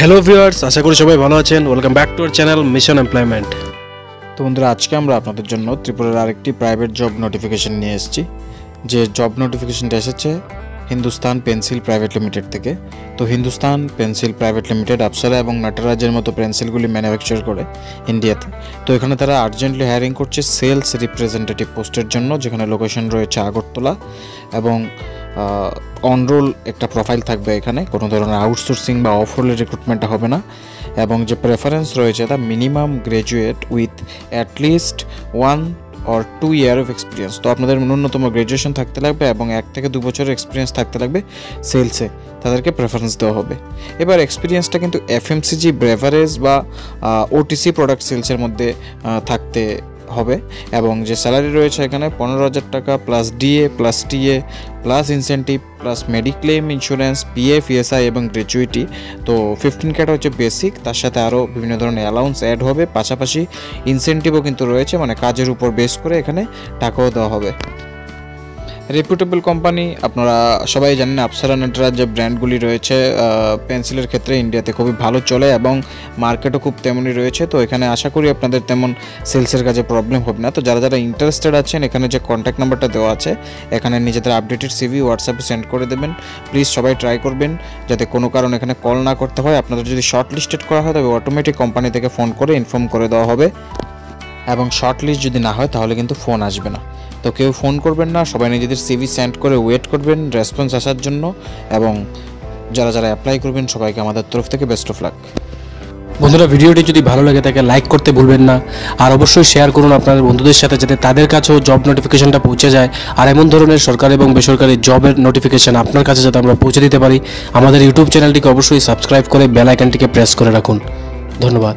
Hello viewers, আশা করি সবাই ভালো আছেন। Welcome back to our channel mission employment. তো বন্ধুরা, আজকে আমরা আপনাদের জন্য ত্রিপুরার আরেকটি প্রাইভেট জব নোটিফিকেশন নিয়ে এসেছি। যে জব নোটিফিকেশনটা এসেছে হিন্দুস্তান পেন্সিল প্রাইভেট লিমিটেড থেকে। তো হিন্দুস্তান পেন্সিল প্রাইভেট লিমিটেড আপসারা এবং নাটারাজের মতো পেন্সিলগুলি ম্যানুফ্যাকচার করে ইন্ডিয়াতে। তো এখানে তারা আর্জেন্টলি হায়ারিং করছে সেলস রিপ্রেজেন্টেটিভ পোস্টের জন্য, যেখানে লোকেশন রয়েছে আগরতলা, এবং অনরোল একটা প্রোফাইল থাকবে। এখানে কোনো ধরনের আউটসোর্সিং বা অফ রোলের রিক্রুটমেন্টটা হবে না। এবং যে প্রেফারেন্স রয়েছে তা minimum graduate with at least 1 or 2 year of experience. তো আপনাদের ন্যূনতম গ্র্যাজুয়েশন থাকতে লাগবে এবং 1 থেকে 2 বছরের এক্সপিরিয়েন্স থাকতে লাগবে সেলসে, তাদেরকে প্রেফারেন্স দেওয়া হবে। এবার এক্সপিরিয়েন্সটা কিন্তু এফএমসিজি, ব্রেভারেজ বা ওটিসি প্রোডাক্ট সেলসের মধ্যে থাকতে হবে। এবং যে স্যালারি রয়েছে এখানে 15,000 টাকা plus DA plus TA plus incentive plus mediclaim, insurance, PF, ESI এবং গ্র্যাচুইটি। তো 15K হচ্ছে বেসিক, তার সাথে আরও বিভিন্ন ধরনের অ্যালাউন্স অ্যাড হবে। পাশাপাশি ইনসেন্টিভও কিন্তু রয়েছে, মানে কাজের উপর বেস করে এখানে টাকাও দেওয়া হবে। রেপুটেবল কোম্পানি, আপনারা সবাই জানেন আপসারা, নাটারাজ যে ব্র্যান্ডগুলি রয়েছে পেন্সিলের ক্ষেত্রে ইন্ডিয়াতে খুবই ভালো চলে এবং মার্কেটও খুব তেমনই রয়েছে। তো এখানে আশা করি আপনাদের তেমন সেলসের কাজে প্রবলেম হবে না। তো যারা যারা ইন্টারেস্টেড আছেন, এখানে যে কন্ট্যাক্ট নাম্বারটা দেওয়া আছে, এখানে নিজেদের আপডেটেড সিভি হোয়াটসঅ্যাপে সেন্ড করে দেবেন। প্লিজ সবাই ট্রাই করবেন যাতে কোনো কারণ এখানে কল না করতে হয়। আপনাদের যদি শর্ট লিস্টেড করা হয় তবে অটোমেটিক কোম্পানি থেকে ফোন করে ইনফর্ম করে দেওয়া হবে, এবং শর্ট লিস্ট যদি না হয় তাহলে কিন্তু ফোন আসবে না। তো কেউ ফোন করবেন না, সবাই নিজেদের সিভি সেন্ড করে ওয়েট করবেন রেসপন্স আসার জন্য। এবং যারা যারা অ্যাপ্লাই করবেন সবাইকে আমাদের তরফ থেকে বেস্ট অফ লাক। বন্ধুরা, ভিডিওটি যদি ভালো লাগে থাকে লাইক করতে ভুলবেন না, আর অবশ্যই শেয়ার করুন আপনাদের বন্ধুদের সাথে, যাতে তাদের কাছেও জব নোটিফিকেশনটা পৌঁছে যায়। আর এমন ধরনের সরকারি এবং বেসরকারি জবের নোটিফিকেশন আপনার কাছে যাতে আমরা পৌঁছে দিতে পারি, আমাদের ইউটিউব চ্যানেলটিকে অবশ্যই সাবস্ক্রাইব করে বেল আইকনটিকে প্রেস করে রাখুন। ধন্যবাদ।